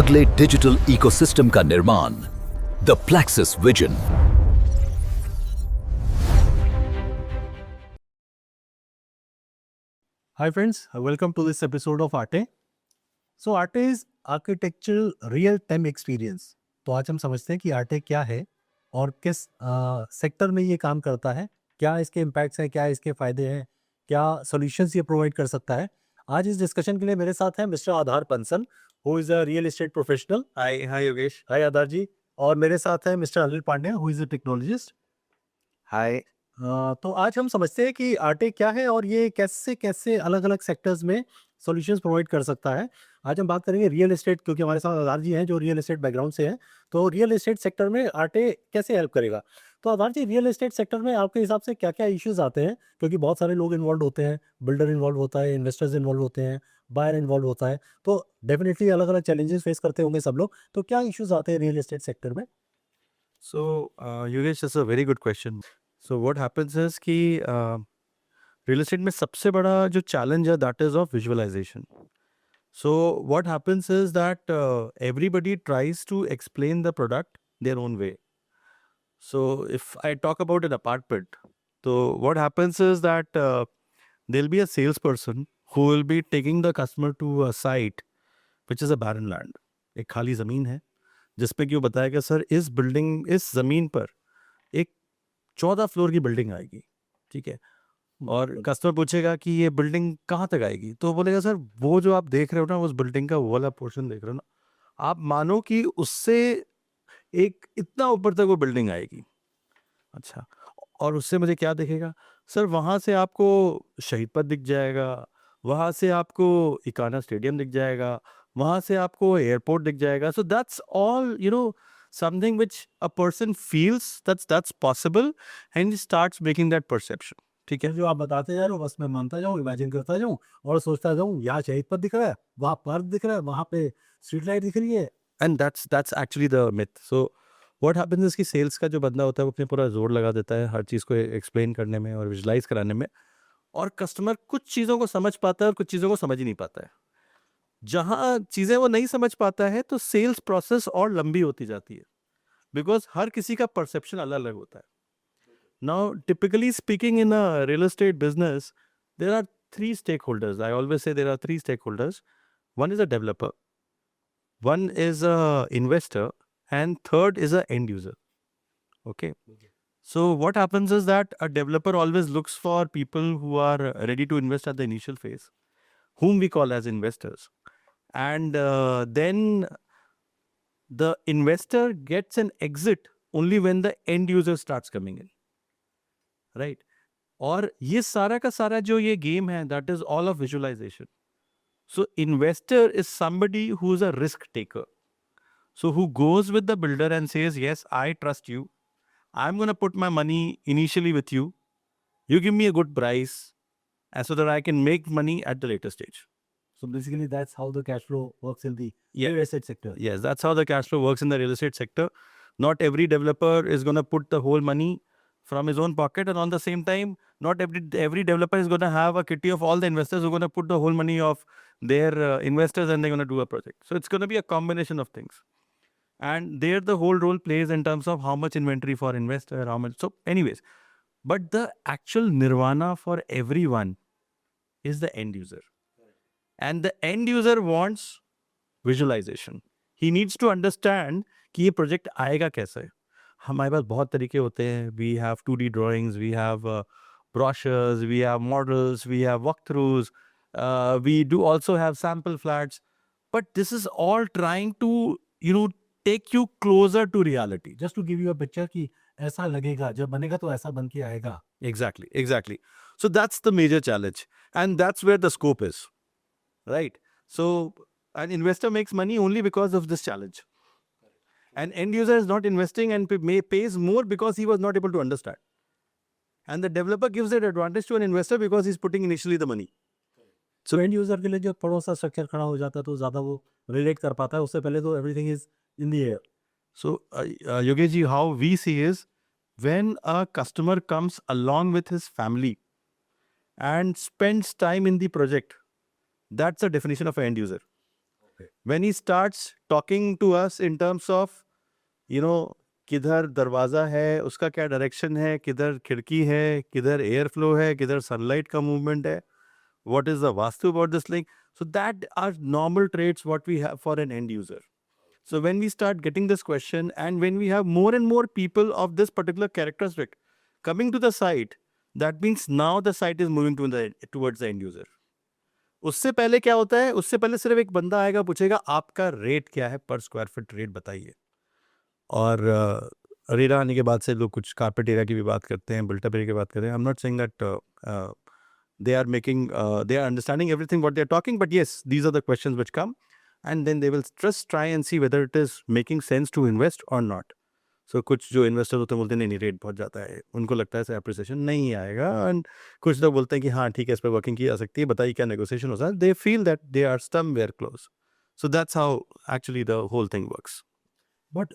अगले digital ecosystem का निर्माण, the plexus vision. Hi friends, welcome to this episode of Arte. So Arte is architectural real time experience. तो आज हम समझते हैं कि Arte क्या है और किस सेक्टर में ये काम करता है, क्या इसके इम्पैक्ट्स हैं, क्या इसके फायदे हैं, क्या सॉल्यूशंस ये प्रोवाइड कर सकता है। आज इस डिस्कशन के लिए मेरे साथ हैं mister Aadhar Pansan, who is a real estate professional. Hi Yogesh. Hi Aadhar ji. और मेरे साथ हैं mister Anil Pandey, who is a technologist. Hi. तो आज हम समझते हैं कि आर्टे क्या है और ये कैसे कैसे अलग अलग सेक्टर्स में सॉल्यूशंस प्रोवाइड कर सकता है। आज हम बात करेंगे रियल एस्टेट, क्योंकि हमारे साथ आधार जी हैं जो रियल एस्टेट बैकग्राउंड से हैं। तो रियल एस्टेट सेक्टर में आर्टे कैसे हेल्प करेगा। तो आधार जी, रियल एस्टेट सेक्टर में आपके हिसाब से क्या क्या इश्यूज आते हैं, क्योंकि बहुत सारे लोग इन्वॉल्व होते हैं, बिल्डर इन्वॉल्व होता है, इन्वेस्टर्स इन्वॉल्व होते हैं, बायर इन्वॉल्व होता है। तो डेफिनेटली अलग अलग चैलेंजेस फेस करते होंगे सब लोग। तो क्या इश्यूज आते हैं रियल एस्टेट सेक्टर में। So Yogesh, that's a very good question. So what happens is कि real estate में सबसे बड़ा जो challenge है that is of visualization. So what happens is that everybody tries to explain the product their own way. So if I talk about an apartment, so what happens is that there'll be a salesperson who will be taking the customer to a site which is a barren land. एक खाली ज़मीन है जिसपे कि वो बताएगा sir इस ज़मीन पर एक 14 फ्लोर की बिल्डिंग आएगी, ठीक है। और कस्टमर पूछेगा कि ये बिल्डिंग कहाँ तक आएगी, तो बोलेगा सर वो जो आप देख रहे हो ना, उस बिल्डिंग का वो वाला पोर्शन देख रहे हो ना, आप मानो कि उससे एक इतना ऊपर तक वो बिल्डिंग आएगी। अच्छा, और उससे मुझे क्या दिखेगा सर, वहाँ से आपको शहीद पथ दिख जाएगा, वहाँ से आपको इकाना स्टेडियम दिख जाएगा, वहाँ से आपको एयरपोर्ट दिख जाएगा। So that's all something which a person feels that's possible and starts making that perception. ठीक है, जो आप बताते जा रहे हो बस मैं मानता जाऊँ, इमेजिन करता जाऊँ और सोचता जाऊँ, यहाँ शहीद पथ दिख रहा है, वहाँ पार्क दिख रहा है, वहाँ पे स्ट्रीट लाइट दिख रही है। And that's actually the myth. So what happens is कि सेल्स का जो बंदा होता है वो अपने पूरा जोर लगा देता है हर चीज़ को एक्सप्लेन करने में और विजुलाइज कराने में, और कस्टमर कुछ चीज़ों को समझ पाता है और कुछ चीज़ों को समझ ही नहीं पाता है। जहाँ चीज़ें वो नहीं समझ पाता है तो सेल्स प्रोसेस और लंबी होती जाती है, बिकॉज़ हर किसी का परसेप्शन अलग-अलग होता है। Now typically speaking in a real estate business, there are 3 stakeholders. I always say there are 3 stakeholders. One is a developer, one is a investor, and third is a end user. Okay. So what happens is that a developer always looks for people who are ready to invest at the initial phase, whom we call as investors. And then the investor gets an exit only when the end user starts coming in, right? और ये सारा का सारा जो ये game है, that is all of visualization. So investor is somebody who is a risk taker. So who goes with the builder and says, yes, I trust you. I'm going to put my money initially with you. You give me a good price, and so that I can make money at the later stage. So basically that's how the cash flow works in the Yeah. real estate sector. Yes, that's how the cash flow works in the real estate sector. Not every developer is going to put the whole money from his own pocket, and on the same time, not every developer is going to have a kitty of all the investors who are going to put the whole money of their investors, and they're going to do a project. So it's going to be a combination of things. And there the whole role plays in terms of how much inventory for investor, how much. So anyways, but the actual nirvana for everyone is the end user. And the end user wants visualization. He needs to understand कि ये project आएगा कैसे। हमारे पास बहुत तरीके होते हैं, we have 2D drawings, we have brochures, we have models, we have walkthroughs, we do also have sample flats, but this is all trying to take you closer to reality. Just to give you a picture कि ऐसा लगेगा, जब बनेगा तो ऐसा बन के आएगा। Exactly. So that's the major challenge, and that's where the scope is, right? So an investor makes money only because of this challenge. An end user is not investing and pays more because he was not able to understand. And the developer gives that advantage to an investor because he's putting initially the money. So end user के लिए जो थोड़ा सा structure खड़ा हो जाता है तो ज़्यादा वो रिलेट कर पाता है, उससे पहले तो everything is in the air. So Yogesh ji, how we see is when a customer comes along with his family and spends time in the project, that's the definition of an end user. when he starts talking to us in terms of you know किधर दरवाजा है, उसका क्या direction है, किधर खिड़की है, किधर एयर फ्लो है, किधर सनलाइट का मूवमेंट है, what is the vastu about this link. So that are normal traits what we have for an end user. So when we start getting this question, and when we have more and more people of this particular characteristic coming to the site, that means now the site is moving towards the end user. उससे पहले क्या होता है, उससे पहले सिर्फ एक बंदा आएगा, पूछेगा आपका रेट क्या है, पर स्क्वायर फीट रेट बताइए. और रेरा आने के बाद से लोग कुछ कारपेट एरिया की भी बात करते हैं, बिल्टअप एरिया की बात करते हैं. I am not saying that they are making they are understanding everything what they are talking, but yes, these are the questions which come, and then they will just try and see whether it is making sense to invest or not. So कुछ जो investor होते हैं बोलते हैं नहीं rate बहुत जाता है, उनको लगता है एप्रिसिएशन नहीं आएगा, एंड कुछ लोग बोलते हैं कि हाँ ठीक है इस पर वर्किंग की जा सकती है, बताइए क्या नेगोशिएशन होता है. They feel that they are somewhere close. So that's how actually the whole thing works. But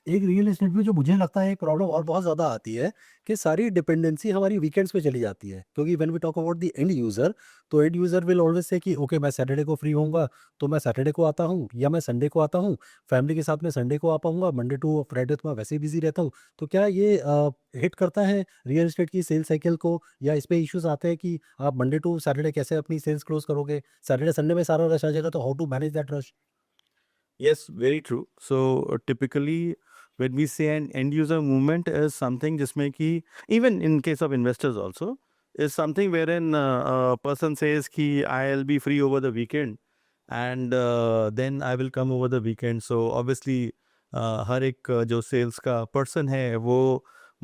एक रियल एस्टेट में जो मुझे लगता है एक प्रॉब्लम और बहुत ज़्यादा आती है कि सारी डिपेंडेंसी हमारी वीकेंड्स पे चली जाती है, क्योंकि when we talk about the end user, तो end user will always say कि ओके मैं सैटरडे को फ्री होऊंगा तो मैं सैटरडे को आता हूँ, या मैं संडे को आता हूँ, फैमिली के साथ में संडे को आ पाऊंगा, मंडे टू फ्राइडे तो मैं वैसे ही बिजी रहता हूँ. तो क्या ये हिट करता है रियल एस्टेट की सेल साइकिल को, या इस पे इश्यूज आते हैं कि आप मंडे टू सैटरडे कैसे अपनी सेल्स क्लोज करोगे, सैटरडे संडे में सारा रश आ जाएगा, तो how to manage that rush? Yes, very true. So typically, when we say an end user movement is something जिसमें कि even in case of investors also is something wherein a person says कि I'll be free over the weekend, and then I will come over the weekend. So obviously हर एक जो sales का person है वो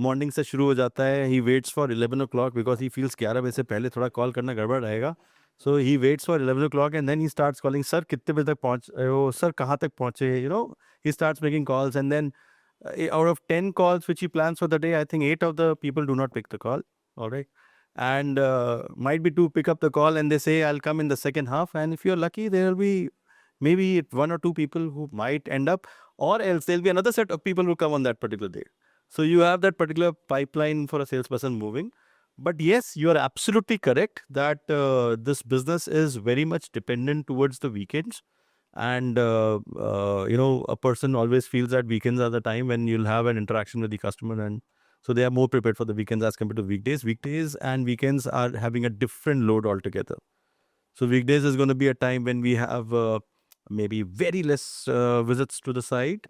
morning से शुरू हो जाता है. He waits for 11 o'clock because he feels 11 बजे से पहले थोड़ा call करना गड़बड़ रहेगा. So he waits for 11 o'clock and then he starts calling, sir कितने बजे तक पहुँच रहे हो, sir कहाँ तक पहुँचे, he starts making calls, and then out of 10 calls which he plans for the day, I think 8 of the people do not pick the call. All right. And might be 2 pick up the call and they say I'll come in the second half, and if you're lucky there will be maybe 1 or 2 people who might end up, or else there'll be another set of people who come on that particular day. So you have that particular pipeline for a salesperson moving. But yes, you are absolutely correct that this business is very much dependent towards the weekends. And, a person always feels that weekends are the time when you'll have an interaction with the customer. And so they are more prepared for the weekends as compared to weekdays. Weekdays and weekends are having a different load altogether. So weekdays is going to be a time when we have maybe very less visits to the site,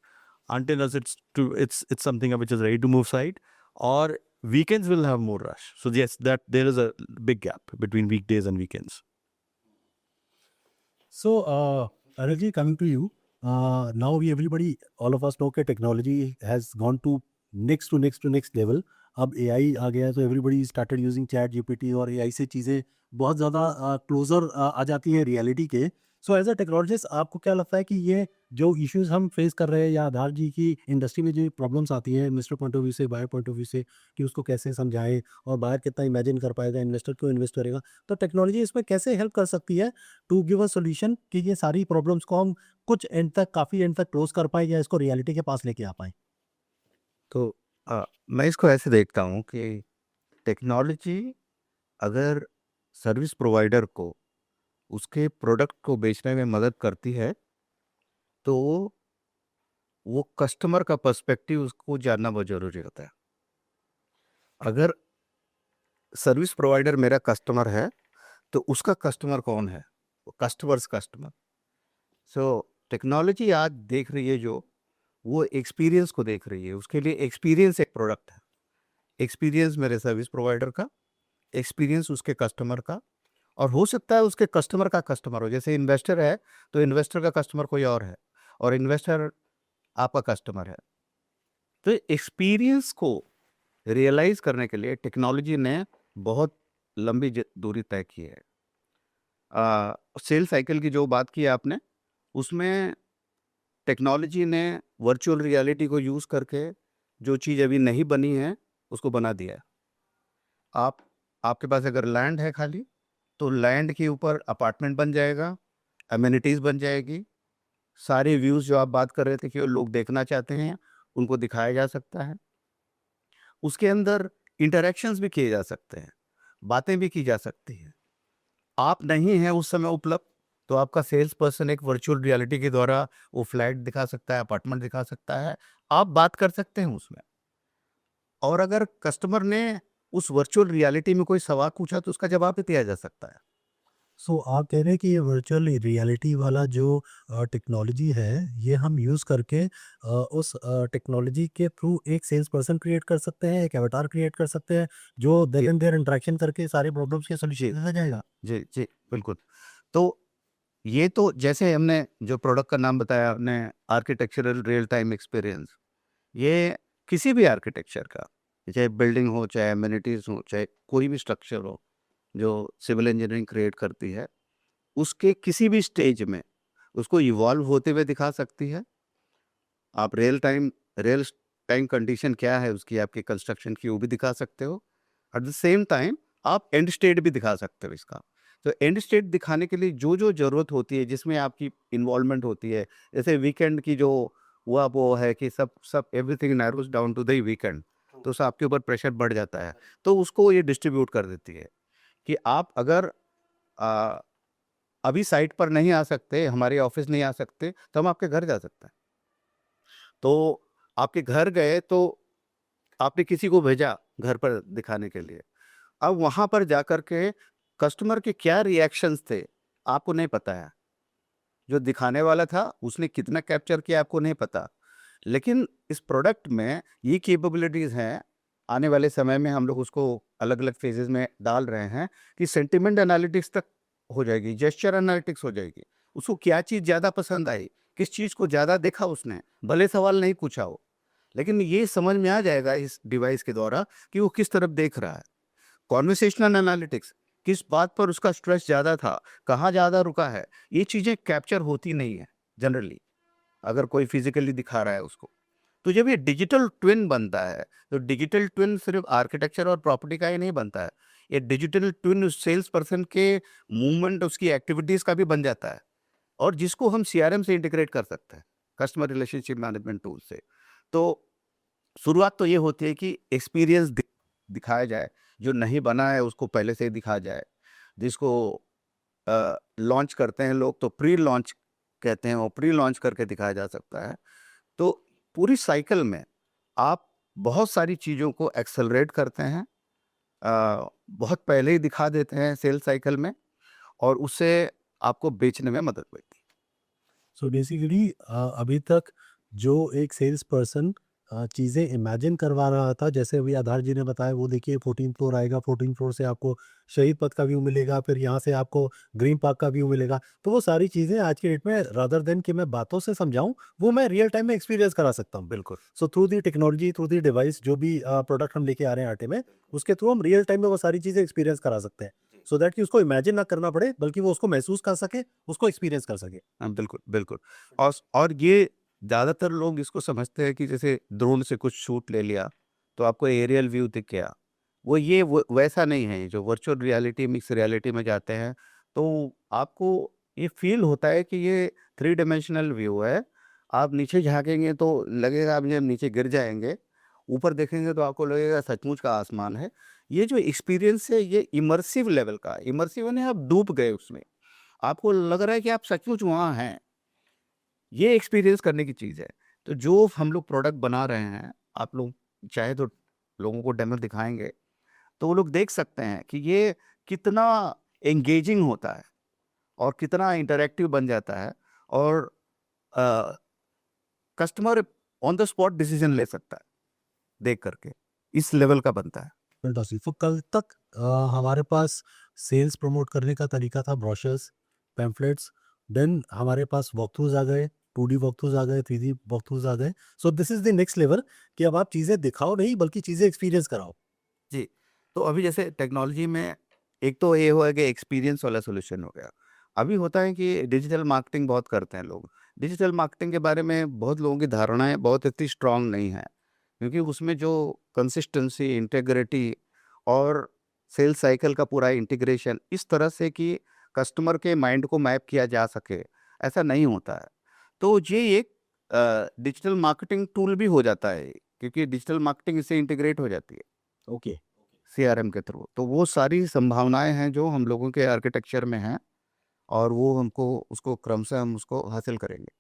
until as it's something which is ready to move site, or weekends will have more rush. So yes, that there is a big gap between weekdays and weekends. So, Anil, coming to you, now everybody, all of us know that technology has gone to next level. अब AI आ गया है, तो everybody started using chat GPT, और AI से चीज़ें बहुत ज़्यादा closure आ जाती हैं रियलिटी के. सो एज अ टेक्नोलॉजिस्ट आपको क्या लगता है कि ये जो इश्यूज हम फेस कर रहे हैं, या आधार जी की इंडस्ट्री में जो प्रॉब्लम्स आती हैं इन्वेस्टर पॉइंट ऑफ व्यू से, बायर पॉइंट ऑफ व्यू से, कि उसको कैसे समझाएं, और बायर कितना इमेजिन कर पाएगा, इन्वेस्टर क्यों इन्वेस्ट करेगा, तो टेक्नोलॉजी इसमें कैसे हेल्प कर सकती है टू गिव अ सोल्यूशन कि ये सारी प्रॉब्लम्स को हम कुछ एंड तक, काफ़ी एंड तक क्लोज कर पाएं, या इसको रियलिटी के पास लेके आ पाएं? तो मैं इसको ऐसे देखता हूँ कि टेक्नोलॉजी अगर सर्विस प्रोवाइडर को उसके प्रोडक्ट को बेचने में मदद करती है, तो वो कस्टमर का पर्सपेक्टिव उसको जानना बहुत ज़रूरी होता है. अगर सर्विस प्रोवाइडर मेरा कस्टमर है, तो उसका कस्टमर कौन है? Customers customer. सो टेक्नोलॉजी आज देख रही है जो, वो एक्सपीरियंस को देख रही है. उसके लिए एक्सपीरियंस एक प्रोडक्ट है. एक्सपीरियंस मेरे सर्विस प्रोवाइडर का, एक्सपीरियंस उसके कस्टमर का, और हो सकता है उसके कस्टमर का कस्टमर हो. जैसे इन्वेस्टर है तो इन्वेस्टर का कस्टमर कोई और है, और इन्वेस्टर आपका कस्टमर है. तो एक्सपीरियंस को रियलाइज करने के लिए टेक्नोलॉजी ने बहुत लंबी दूरी तय की है. सेल साइकिल की जो बात की है आपने, उसमें टेक्नोलॉजी ने वर्चुअल रियलिटी को यूज़ करके जो चीज़ अभी नहीं बनी है उसको बना दिया है. आपके पास अगर लैंड है खाली, तो लैंड के ऊपर अपार्टमेंट बन जाएगा, एमिनिटीज़ बन जाएगी, सारे व्यूज़ जो आप बात कर रहे थे कि लोग देखना चाहते हैं उनको दिखाया जा सकता है. उसके अंदर इंटरेक्शंस भी किए जा सकते हैं, बातें भी की जा सकती हैं. आप नहीं हैं उस समय उपलब्ध, तो आपका सेल्स पर्सन एक वर्चुअल रियलिटी के द्वारा वो फ्लैट दिखा सकता है, अपार्टमेंट दिखा सकता है, आप बात कर सकते हैं उसमें। और अगर कस्टमर ने उस वर्चुअल रियलिटी में कोई सवाल पूछा तो उसका जवाब भी दिया जा सकता है। सो आप कह रहे हैं कि ये वर्चुअल रियलिटी वाला जो टेक्नोलॉजी है, ये हम यूज़ करके उस टेक्नोलॉजी के थ्रू एक सेल्स पर्सन क्रिएट कर सकते हैं, एक अवतार क्रिएट कर सकते हैं, जो देयर एंड देयर इंटरेक्शन करके सारे प्रॉब्लम्स के जी, सॉल्यूशन आ जाएगा। जी, जी, बिल्कुल। तो ये तो जैसे हमने जो प्रोडक्ट का नाम बताया आपने, आर्किटेक्चरल रियल टाइम एक्सपीरियंस, ये किसी भी आर्किटेक्चर का, चाहे बिल्डिंग हो, चाहे एमिनिटीज़ हो, चाहे कोई भी स्ट्रक्चर हो, जो सिविल इंजीनियरिंग क्रिएट करती है, उसके किसी भी स्टेज में उसको इवॉल्व होते हुए दिखा सकती है। आप रियल टाइम कंडीशन क्या है उसकी, आपकी कंस्ट्रक्शन की, वो भी दिखा सकते हो। एट द सेम टाइम आप एंड स्टेट भी दिखा सकते हो इसका। तो एंड स्टेट दिखाने के लिए जो ज़रूरत होती है, जिसमें आपकी इन्वॉल्वमेंट होती है, जैसे वीकेंड की जो हुआ वो है कि सब सब everything narrows down to the weekend, तो उससे आपके ऊपर प्रेशर बढ़ जाता है। तो उसको ये डिस्ट्रीब्यूट कर देती है कि आप अगर अ, अभी साइट पर नहीं आ सकते, हमारे ऑफ़िस नहीं आ सकते, तो हम आपके घर जा सकते हैं। तो आपके घर गए तो आपने किसी को भेजा घर पर दिखाने के लिए। अब वहाँ पर जाकर के कस्टमर के क्या रिएक्शंस थे, आपको नहीं पता है। जो दिखाने वाला था, उसने कितना कैप्चर किया आपको नहीं पता। लेकिन इस प्रोडक्ट में ये कैपेबिलिटीज़ हैं, आने वाले समय में हम लोग उसको अलग-अलग फ़ेजेज़ में डाल रहे हैं कि सेंटिमेंट एनालिटिक्स तक हो जाएगी, जेस्चर एनालिटिक्स हो जाएगी। उसको क्या चीज़ ज़्यादा पसंद आई, किस चीज़ को ज़्यादा देखा उसने, भले सवाल नहीं पूछा हो। लेकिन ये समझ में आ जाएगा इस डिवाइस के द्वारा कि वो किस तरफ देख रहा है। कॉन्वर्सेशनल एनालिटिक्स, किस बात पर उसका स्ट्रेस ज़्यादा था, कहाँ ज़्यादा रुका है, ये चीज़ें कैप्चर होती नहीं है जनरली, अगर कोई फिज़िकली दिखा रहा है उसको। तो जब ये डिजिटल ट्विन बनता है, तो डिजिटल ट्विन सिर्फ़ आर्किटेक्चर और प्रॉपर्टी का ही नहीं बनता है। ये डिजिटल ट्विन उस सेल्स पर्सन के मूवमेंट, उसकी एक्टिविटीज़ का भी बन जाता है, और जिसको हम सीआरएम से इंटीग्रेट कर सकते हैं, कस्टमर रिलेशनशिप मैनेजमेंट टूल से। तो शुरुआत तो ये होती है कि एक्सपीरियंस दिखाया जाए, जो नहीं बना है उसको पहले से ही दिखाया जाए। जिसको लॉन्च करते हैं लोग तो प्री लॉन्च कहते हैं, वो प्री लॉन्च करके दिखाया जा सकता है। तो पूरी साइकिल में आप बहुत सारी चीज़ों को एक्सेलरेट करते हैं, बहुत पहले ही दिखा देते हैं सेल साइकिल में, और उससे आपको बेचने में मदद मिलती है। सो बेसिकली अभी तक जो एक सेल्स पर्सन चीज़ें इमेजिन करवा रहा था, जैसे अभी आधार जी ने बताया, वो देखिए 14th फ्लोर आएगा, 14th फ्लोर से आपको शहीद पथ का व्यू मिलेगा, फिर यहाँ से आपको ग्रीन पार्क का व्यू मिलेगा। तो वो सारी चीज़ें आज की डेट में रादर देन कि मैं बातों से समझाऊँ, वो मैं रियल टाइम में एक्सपीरियंस करा सकता हूँ। बिल्कुल। So through the technology, through the device, जो भी प्रोडक्ट हम लेके आ रहे हैं आटे में, उसके थ्रू हम रियल टाइम में वो सारी चीज़ें एक्सपीरियंस करा सकते हैं। सो दैट कि उसको इमेजिन ना करना पड़े, बल्कि वो उसको महसूस कर सके, उसको एक्सपीरियंस कर सके। हाँ, बिल्कुल, बिल्कुल। और ये ज़्यादातर लोग इसको समझते हैं कि जैसे ड्रोन से कुछ शूट ले लिया, तो आपको एरियल व्यू दिख गया। वो वैसा नहीं है, जो वर्चुअल रियलिटी, मिक्स रियलिटी में जाते हैं, तो आपको ये फ़ील होता है कि ये 3 डायमेंशनल व्यू है। आप नीचे झाँकेंगे तो लगेगा आप जब नीचे गिर जाएँगे, ऊपर देखेंगे तो आपको लगेगा सचमुच का आसमान है। ये जो एक्सपीरियंस है, ये इमर्सिव लेवल का, इमर्सिव यानी आप डूब गए उसमें। आपको लग रहा है कि आप सचमुच वहाँ हैं। ये एक्सपीरियंस करने की चीज़ है। तो जो हम लोग प्रोडक्ट बना रहे हैं, आप लोग चाहे तो लोगों को डेमो दिखाएँगे, तो वो लोग देख सकते हैं कि ये कितना एंगेजिंग होता है और कितना इंटरैक्टिव बन जाता है, और uh, customer on the spot decision ले सकता है, देख कर के। इस लेवल का बनता है। फैंटास्टिक। तो कल तक हमारे पास सेल्स प्रमोट करने का तरीका था ब्रोशर्स, पैम्फलेट्स, देन हमारे पास वॉकथ्रूज आ गए, 2D वॉकथ्रूज आ गए, 3D वॉकथ्रूज आ गए। So this is the next level कि अब आप चीज़ें दिखाओ नहीं, बल्कि चीज़ें एक्सपीरियंस कराओ। जी, तो अभी जैसे टेक्नोलॉजी में एक तो ये हुआ कि एक्सपीरियंस वाला सॉल्यूशन हो गया। अभी होता है कि डिजिटल मार्केटिंग बहुत करते हैं लोग। डिजिटल मार्केटिंग के बारे में बहुत लोगों की धारणाएँ बहुत इतनी स्ट्रॉन्ग नहीं है, क्योंकि उसमें जो कंसिस्टेंसी, इंटीग्रिटी और सेल्स साइकिल का पूरा इंटीग्रेशन इस तरह से कि कस्टमर के माइंड को मैप किया जा सके, ऐसा नहीं होता है। तो ये एक डिजिटल मार्केटिंग टूल भी हो जाता है, क्योंकि डिजिटल मार्केटिंग इससे इंटीग्रेट हो जाती है। ओके। सीआरएम के थ्रू। तो वो सारी संभावनाएँ हैं जो हम लोगों के आर्किटेक्चर में हैं, और वो हमको उसको क्रमशः हम उसको हासिल करेंगे।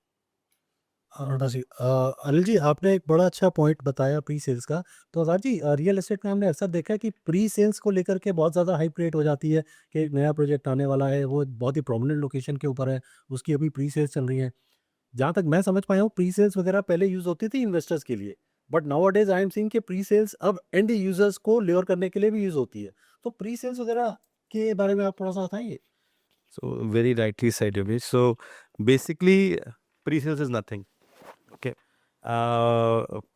अनुराग जी, अनिल जी, आपने एक बड़ा अच्छा पॉइंट बताया प्री सेल्स का। तो अनुराग जी, रियल एस्टेट में हमने अक्सर देखा है कि प्री सेल्स को लेकर के बहुत ज़्यादा हाइप क्रिएट हो जाती है कि एक नया प्रोजेक्ट आने वाला है, वो बहुत ही प्रोमिनेंट लोकेशन के ऊपर है, उसकी अभी प्री सेल्स चल रही हैं। जहाँ तक मैं समझ पाया हूँ, प्री सेल्स वगैरह पहले यूज़ होती थी इन्वेस्टर्स के लिए, but nowadays I am seeing कि प्री सेल्स अब एंड यूज़र्स को ल्योर करने के लिए भी यूज़ होती है। तो प्री सेल्स वगैरह के बारे में आप थोड़ा-सा बताएँगे? So very rightly said, Yogesh. So basically, pre-sales is nothing. Okay.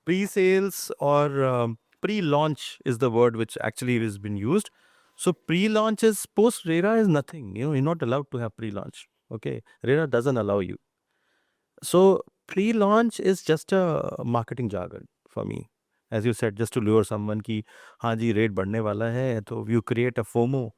Pre-sales or pre-launch is the word which actually has been used. So pre-launch is post RERA is nothing. You know, you're not allowed to have pre-launch. Okay. RERA doesn't allow you. So pre-launch is just a marketing jargon for me. As you said, just to lure someone कि हाँ जी rate बढ़ने वाला है, तो you create a FOMO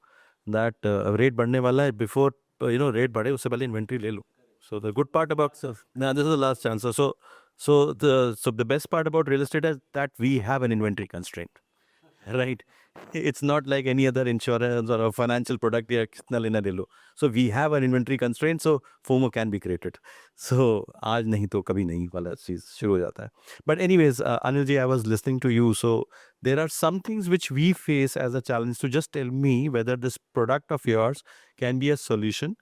that rate बढ़ने वाला है, before rate बढ़े उससे पहले इन्वेंट्री ले लो. So the good part about now this is the last answer. So the best part about real estate is that we have an inventory constraint. Right. It's not like any other insurance or a financial product या कितना लेना ले लो. So we have an inventory constraint, so FOMO can be created. So आज नहीं तो कभी नहीं वाला चीज शुरू हो जाता है. But anyways, Anil ji, I was listening to you. So there are some things which we face as a challenge. So just tell me whether this product of yours can be a solution.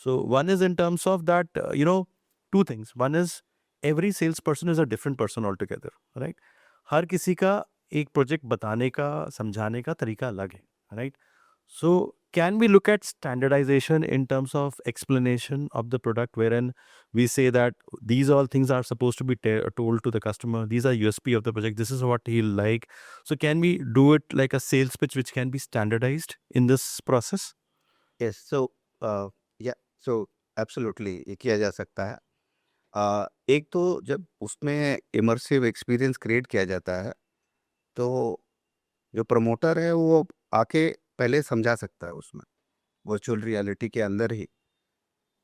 So one is in terms of that, two things. One is every salesperson is a different person altogether, right? हर किसी का एक project बताने का समझाने का तरीका अलग है, right? So can we look at standardization in terms of explanation of the product where and we say that these all things are suppose to be told to the customer, these are USP of the project, this is what he like. So can we do it like a sales pitch which can be standardized in this process? Yes, so absolutely ये किया जा सकता है. एक तो जब उसमें immersive experience create किया जाता है, तो जो प्रमोटर है वो आके पहले समझा सकता है उसमें वर्चुअल रियलिटी के अंदर ही.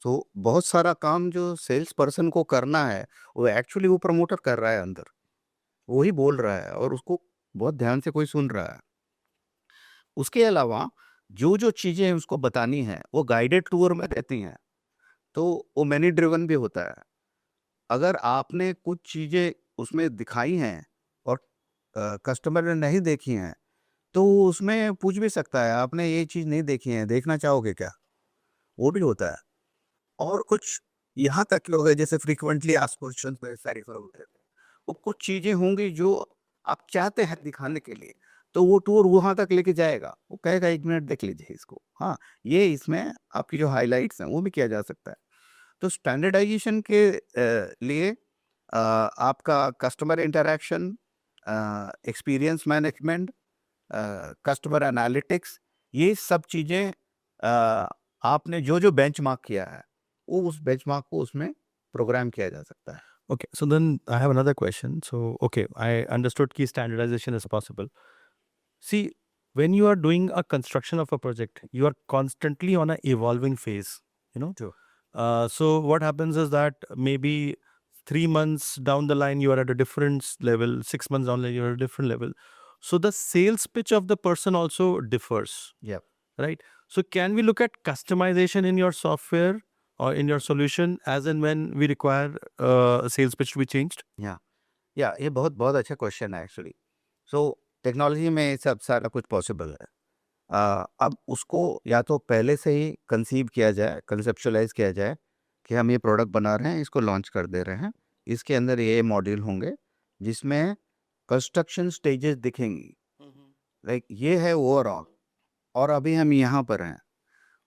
तो बहुत सारा काम जो सेल्स पर्सन को करना है वो एक्चुअली वो प्रमोटर कर रहा है अंदर, वही बोल रहा है और उसको बहुत ध्यान से कोई सुन रहा है. उसके अलावा जो जो चीज़ें उसको बतानी है वो गाइडेड टूर में रहती हैं, तो वो मैनी ड्रिवन भी होता है. अगर आपने कुछ चीज़ें उसमें दिखाई हैं और कस्टमर ने नहीं देखी हैं, तो वो उसमें पूछ भी सकता है, आपने ये चीज़ नहीं देखी है, देखना चाहोगे क्या? वो भी होता है. और कुछ यहाँ तक के हो गए जैसे फ्रीक्वेंटली आस्क्ड क्वेश्चंस में सारी होते हैं. वो कुछ चीज़ें होंगी जो आप चाहते हैं दिखाने के लिए, तो वो टूर वहाँ तक लेके जाएगा. वो कहेगा 1 मिनट देख लीजिए इसको. हाँ, ये इसमें आपकी जो हाइलाइट्स हैं वो भी किया जा सकता है. तो स्टैंडर्डाइजेशन के लिए आपका customer interaction, experience management, customer analytics, ये सब चीज़ें आपने जो जो बेंचमार्क किया है वो उस बेंचमार्क को उसमें प्रोग्राम किया जा सकता है. Okay, so then I have another question. So, okay, I understood key standardization is possible. See, when you are doing a construction of a project, you are constantly on an evolving phase, you know? Sure. So what happens is that maybe 3 months down the line, you are at a different level, 6 months down the line, you are at a different level. So the sales pitch of the person also differs, Yep. right? So can we look at customization in your software or in your solution as and when we require a sales pitch to be changed? या ये बहुत बहुत अच्छा question है actually. So technology में ये सब सारा कुछ पॉसिबल है. अब उसको या तो पहले से ही कंसीव किया जाए, कंसेप्चुअलाइज किया जाए कि हम ये प्रोडक्ट बना रहे हैं, इसको लॉन्च कर दे रहे हैं, इसके अंदर ये मॉड्यूल होंगे जिसमें कंस्ट्रक्शन स्टेजेस दिखेंगी. लाइक ये है ओवरऑल, और अभी हम यहाँ पर हैं,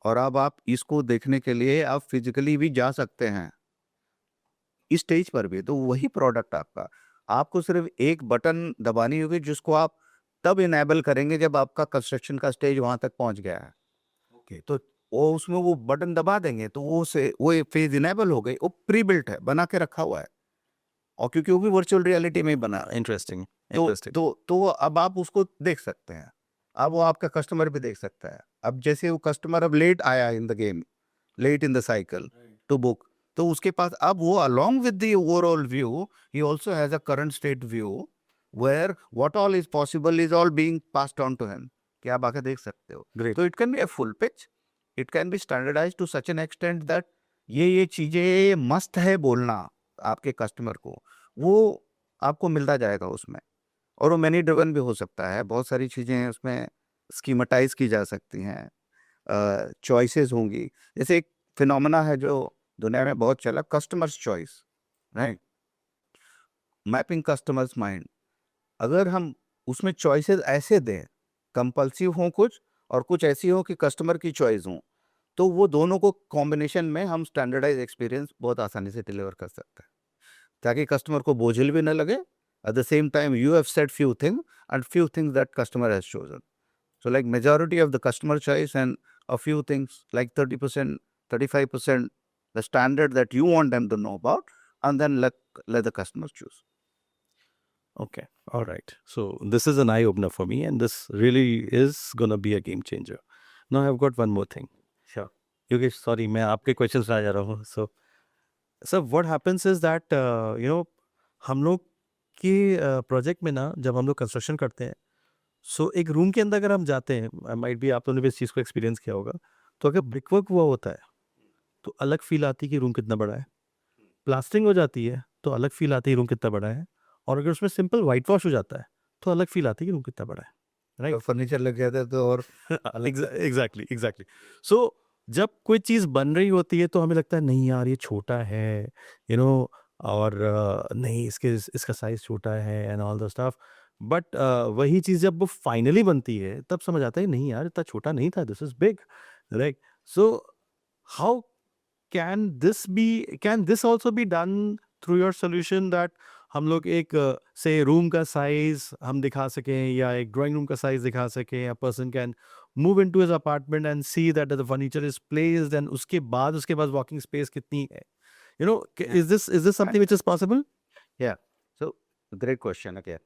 और अब आप इसको देखने के लिए आप फिजिकली भी जा सकते हैं इस स्टेज पर भी. तो वही प्रोडक्ट आपको सिर्फ एक बटन दबानी होगी जिसको आप तब इनेबल करेंगे जब आपका कंस्ट्रक्शन का स्टेज वहां तक पहुंच गया है. ओके, तो वो उसमें वो बटन दबा देंगे तो वो फेज इनेबल हो गई. वो प्री बिल्ट है, बना के रखा हुआ है, और क्योंकि वो भी वर्चुअल रियलिटी में ही बना है. Interesting. तो Interesting. तो अब आप उसको देख सकते हैं. अब वो आपका कस्टमर भी देख सकता है. अब जैसे वो कस्टमर अब लेट आया in the game, late in the cycle to book, तो उसके पास अब वो along with the overall view he also has a current state view where what all is possible is all being passed on to him, कि आप आके देख सकते हो. Great. तो it can be a full pitch, it can be standardize to such an extent that ये चीज़ें must है बोलना आपके कस्टमर को, वो आपको मिलता जाएगा उसमें। और वो मैनी ड्रिवन भी हो सकता है, बहुत सारी चीज़ें उसमें स्कीमेटाइज की जा सकती हैं, चॉइसेस होंगी। जैसे एक फिनोमेना है जो दुनिया में बहुत चला, customers choice, right, mapping customers mind. अगर हम उसमें चॉइसेस ऐसे दें, कंपल्सिव हों कुछ और कुछ ऐसी हो कि कस्टमर की चॉइस हो, तो वो दोनों को कॉम्बिनेशन में हम स्टैंडर्डाइज एक्सपीरियंस बहुत आसानी से डिलीवर कर सकते हैं, ताकि कस्टमर को बोझिल भी ना लगे। At the same time you have said few thing and few things that customer has chosen, so like majority of the customer choice and a few things like 30%, 35%, the standard that you want them to know about, and then let the customer choose. Okay, all right. So this is an eye opener for me, and this really is gonna be a game changer. Now I've got one more thing. Sure. Yogesh, sorry, मैं आपके questions पे आ जा रहा हूँ. So what happens is that हम लोग के project में ना, जब हम लोग कंस्ट्रक्शन करते हैं, सो एक रूम के अंदर अगर हम जाते हैं, माइट बी आप लोगों ने भी इस चीज़ को एक्सपीरियंस किया होगा, तो अगर ब्रिक वर्क हुआ होता है तो अलग फील आती है कि रूम कितना बड़ा है, प्लास्टरिंग हो जाती है तो अलग फील आती है रूम कितना बड़ा है, और अगर उसमें सिंपल वाइट वॉश हो जाता है तो अलग फील आती है कि रूम कितना बड़ा है, राइट? फर्नीचर लग गया था तो और एग्जैक्टली. सो जब कोई चीज़ बन रही होती है तो हमें लगता है नहीं यार ये छोटा है, और नहीं इसका साइज छोटा है and all the stuff. But वही चीज़ जब वो फाइनली बनती है तब समझ आता है नहीं यार इतना छोटा नहीं था, this is big, right? So how can this also be done through your solution, that हम लोग एक से रूम का साइज हम दिखा सकें या एक ड्राइंग रूम का साइज दिखा सकें, a person can move into his apartment and see that the furniture is placed, and उसके पास वॉकिंग स्पेस कितनी है, is this something which is possible? या सो ग्रेट क्वेश्चन अगेन.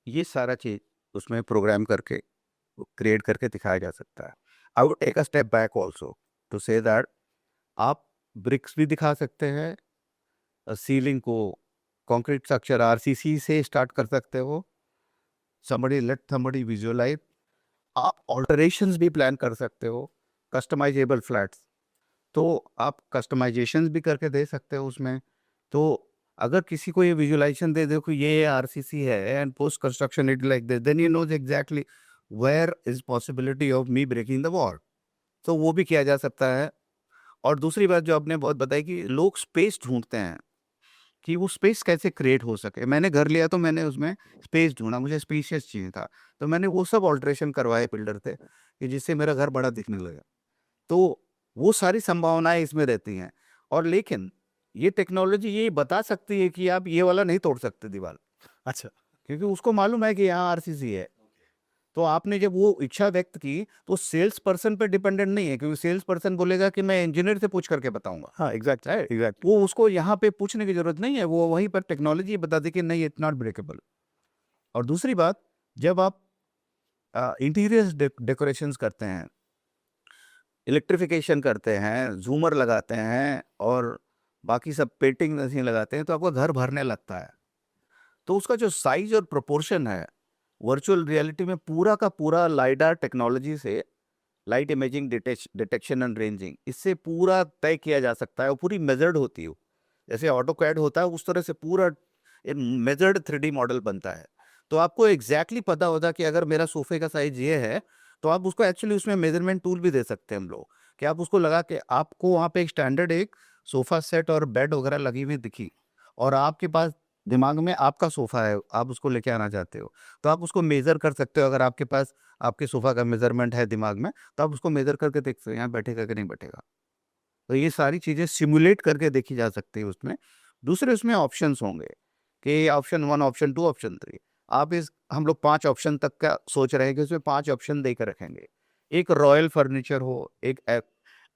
ये सारा चीज उसमें प्रोग्राम करके क्रिएट करके दिखाया जा सकता है. I would take a step back also to say that आप ब्रिक्स भी दिखा सकते हैं, सीलिंग को कंक्रीट स्ट्रक्चर आरसीसी से स्टार्ट कर सकते हो, let somebody visualize. आप ऑल्टरेशंस भी प्लान कर सकते हो, कस्टमाइजेबल फ्लैट्स, तो आप कस्टमाइजेशंस भी करके दे सकते हो उसमें. तो अगर किसी को ये विजुअलाइजेशन दे दो कि ये आरसीसी है and post construction it like this, then you knows exactly where is possibility of me breaking the wall. तो वो भी किया जा सकता है. और दूसरी बात जो आपने बहुत बताई कि लोग स्पेस ढूंढते हैं कि वो स्पेस कैसे क्रिएट हो सके. मैंने घर लिया तो मैंने उसमें स्पेस ढूंढा, मुझे स्पेशियस चाहिए था, तो मैंने वो सब ऑल्ट्रेशन करवाए बिल्डर से कि जिससे मेरा घर बड़ा दिखने लगा. तो वो सारी संभावनाएं इसमें रहती हैं. और लेकिन ये टेक्नोलॉजी ये बता सकती है कि आप ये वाला नहीं तोड़ सकते दीवार, अच्छा, क्योंकि उसको मालूम है कि यहाँ आरसीसी है. तो आपने जब वो इच्छा व्यक्त की तो सेल्स पर्सन पे डिपेंडेंट नहीं है, क्योंकि सेल्स पर्सन बोलेगा कि मैं इंजीनियर से पूछ करके बताऊंगा. हाँ, एग्जैक्ट. वो उसको यहाँ पे पूछने की जरूरत नहीं है, वो वहीं पर टेक्नोलॉजी बता दे कि नहीं इट्स नॉट ब्रेकेबल. और दूसरी बात, जब आप इंटीरियर डेकोरेशंस करते हैं, इलेक्ट्रिफिकेशन करते हैं, झूमर लगाते हैं और बाकी सब पेंटिंग नहीं लगाते हैं, तो आपका घर भरने लगता है. तो उसका जो साइज और प्रोपोर्शन है, वर्चुअल रियलिटी में पूरा का पूरा लाइडार टेक्नोलॉजी से light imaging detection and ranging, इससे पूरा तय किया जा सकता है. और पूरी मेजर्ड होती है, जैसे ऑटोकैड होता है उस तरह से पूरा मेजर्ड 3D मॉडल बनता है. तो आपको एग्जैक्टली पता होता कि अगर मेरा सोफे का साइज ये है, तो आप उसको एक्चुअली उसमें मेजरमेंट टूल भी दे सकते हैं हम लोग, कि आप उसको लगा के आपको वहाँ पे एक स्टैंडर्ड एक सोफा सेट और बेड वगैरह लगी हुई दिखी, और आपके पास दिमाग में आपका सोफा है, आप उसको लेके आना चाहते हो, तो आप उसको मेजर कर सकते हो. अगर आपके पास आपके सोफा का मेजरमेंट है दिमाग में, तो आप उसको मेजर करके देख सकते हो यहाँ बैठेगा कि नहीं बैठेगा. तो ये सारी चीज़ें सिमुलेट करके देखी जा सकती है उसमें. दूसरे उसमें ऑप्शंस होंगे कि ऑप्शन 1, ऑप्शन 2, ऑप्शन 3. आप इस हम लोग 5 ऑप्शन तक का सोच रहे हैं कि उसमें 5 ऑप्शन देकर रखेंगे. एक रॉयल फर्नीचर हो, एक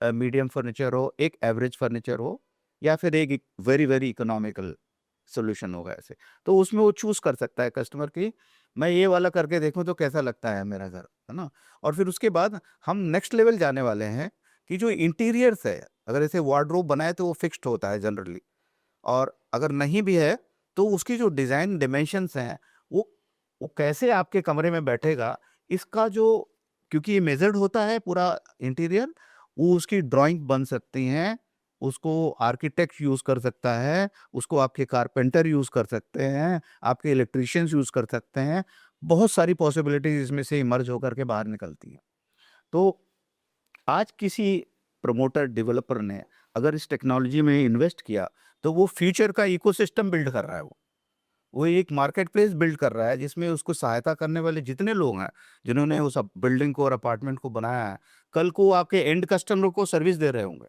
मीडियम फर्नीचर हो, एक एवरेज फर्नीचर हो, या फिर एक वेरी वेरी इकोनॉमिकल सोल्यूशन होगा ऐसे. तो उसमें वो चूज कर सकता है कस्टमर की, मैं ये वाला करके देखूं तो कैसा लगता है मेरा घर, है ना. और फिर उसके बाद हम नेक्स्ट लेवल जाने वाले हैं कि जो इंटीरियर्स है, अगर ऐसे वार्डरोब बनाए तो वो फिक्स्ड होता है जनरली, और अगर नहीं भी है तो उसकी जो डिज़ाइन डिमेंशंस हैं वो कैसे आपके कमरे में बैठेगा, इसका जो क्योंकि ये मेजर्ड होता है पूरा इंटीरियर, वो उसकी ड्राइंग बन सकती हैं, उसको आर्किटेक्ट यूज कर सकता है, उसको आपके कारपेंटर यूज कर सकते हैं, आपके इलेक्ट्रिशियंस यूज कर सकते हैं। बहुत सारी पॉसिबिलिटीज इसमें से इमर्ज होकर के बाहर निकलती हैं। तो आज किसी प्रमोटर डेवलपर ने अगर इस टेक्नोलॉजी में इन्वेस्ट किया, तो वो फ्यूचर का इकोसिस्टम बिल्ड कर रहा है। वो एक मार्केट प्लेस बिल्ड कर रहा है, जिसमें उसको सहायता करने वाले जितने लोग हैं, जिन्होंने उस बिल्डिंग को और अपार्टमेंट को बनाया है, कल को आपके एंड कस्टमर को सर्विस दे रहे होंगे।